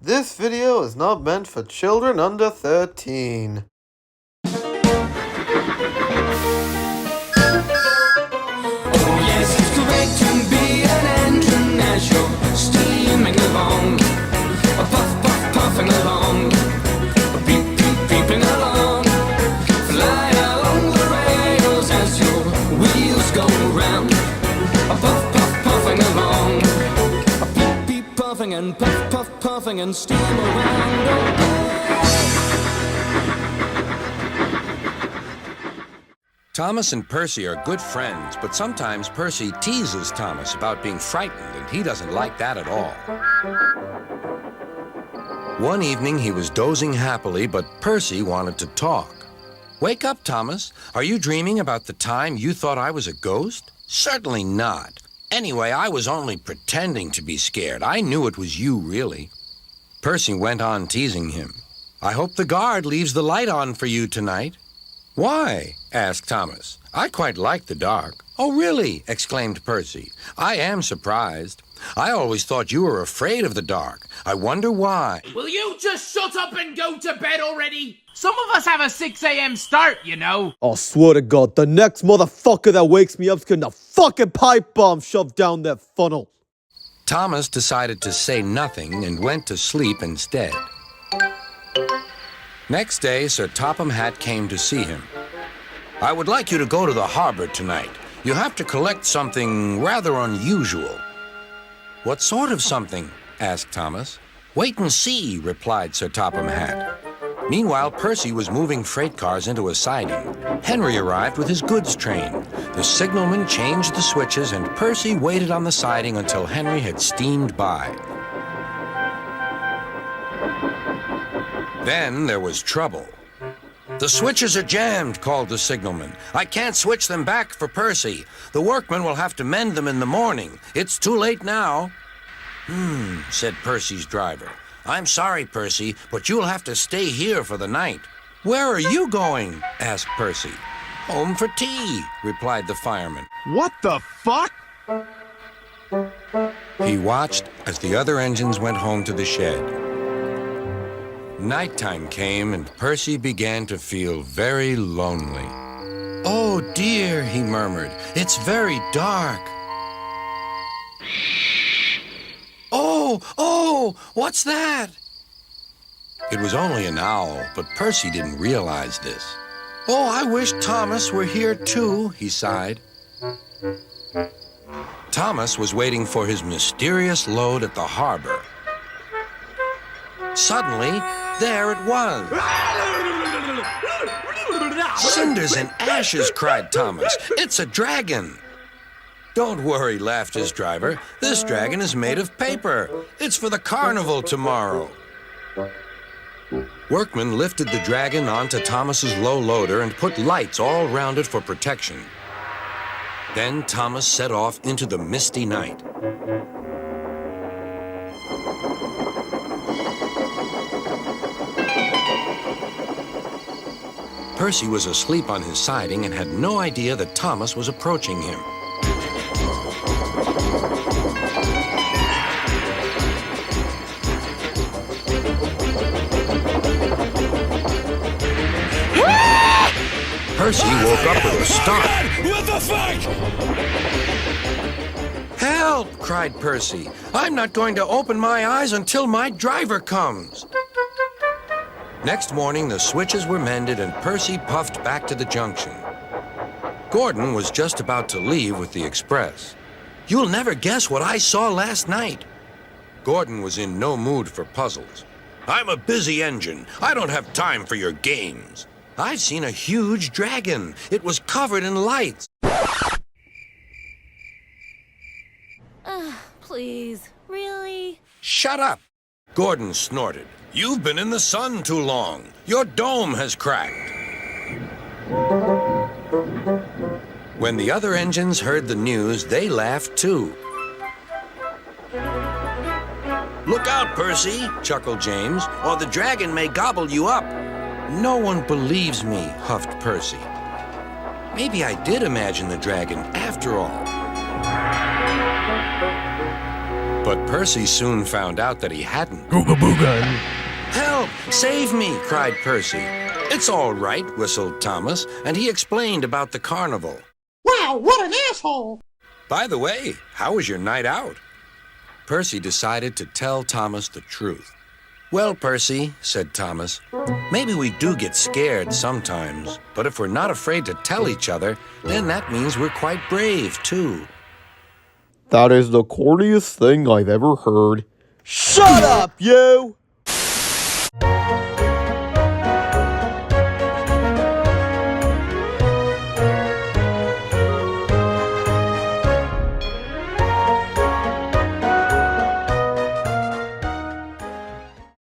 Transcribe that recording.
This video is not meant for children under 13. Yes, it's great to be an engine as you're steaming along. Puff, puff, puffing along. Beep, beep, beeping along. Fly along the rails as your wheels go round. Puff, puff, puffing along. Beep, beep, puffing and puff, puff, puffing and steam around. Thomas and Percy are good friends, but sometimes Percy teases Thomas about being frightened, and he doesn't like that at all. One evening, he was dozing happily, but Percy wanted to talk. "Wake up, Thomas. Are you dreaming about the time you thought I was a ghost?" "Certainly not. Anyway, I was only pretending to be scared. I knew it was you, really." Percy went on teasing him. "I hope the guard leaves the light on for you tonight." "Why?" asked Thomas. "I quite like the dark." "Oh, really?" exclaimed Percy. "I am surprised. I always thought you were afraid of the dark. I wonder why." Will you just shut up and go to bed already? Some of us have a 6 a.m. start, you know. I swear to God, the next motherfucker that wakes me up's getting a fucking pipe bomb shoved down their funnel. Thomas decided to say nothing and went to sleep instead. Next day, Sir Topham Hatt came to see him. "I would like you to go to the harbor tonight. You have to collect something rather unusual." "What sort of something?" asked Thomas. "Wait and see," replied Sir Topham Hatt. Meanwhile, Percy was moving freight cars into a siding. Henry arrived with his goods train. The signalman changed the switches, and Percy waited on the siding until Henry had steamed by. Then there was trouble. "The switches are jammed," called the signalman. "I can't switch them back for Percy. The workmen will have to mend them in the morning. It's too late now." Said Percy's driver. "I'm sorry, Percy, but you'll have to stay here for the night." "Where are you going?" asked Percy. "Home for tea," replied the fireman. What the fuck? He watched as the other engines went home to the shed. Nighttime came, and Percy began to feel very lonely. "Oh, dear," he murmured. "It's very dark." Oh, what's that?" It was only an owl, but Percy didn't realize this. "Oh, I wish Thomas were here too," he sighed. Thomas was waiting for his mysterious load at the harbor. Suddenly, there it was. "Cinders and ashes," cried Thomas. "It's a dragon." "Don't worry," laughed his driver. "This dragon is made of paper. It's for the carnival tomorrow." Workmen lifted the dragon onto Thomas's low loader and put lights all round it for protection. Then Thomas set off into the misty night. Percy was asleep on his siding and had no idea that Thomas was approaching him. Percy woke up with a start. What the fuck? "Help!" cried Percy. "I'm not going to open my eyes until my driver comes." Next morning, the switches were mended and Percy puffed back to the junction. Gordon was just about to leave with the express. "You'll never guess what I saw last night." Gordon was in no mood for puzzles. "I'm a busy engine. I don't have time for your games. I've seen a huge dragon. It was covered in lights." Please, really? "Shut up!" Gordon snorted. "You've been in the sun too long. Your dome has cracked." When the other engines heard the news, they laughed too. "Look out, Percy," chuckled James, "or the dragon may gobble you up." "No one believes me," huffed Percy. "Maybe I did imagine the dragon after all." But But Percy soon found out that he hadn't. Googa booga. Help! Save me! Cried Percy. It's all right, whistled Thomas, and he explained about the carnival. Wow, what an asshole! By the way, how was your night out? Percy decided to tell Thomas the truth. Well, Percy, said Thomas, maybe we do get scared sometimes, but if we're not afraid to tell each other, then that means we're quite brave, too. That is the corniest thing I've ever heard. Shut up, you!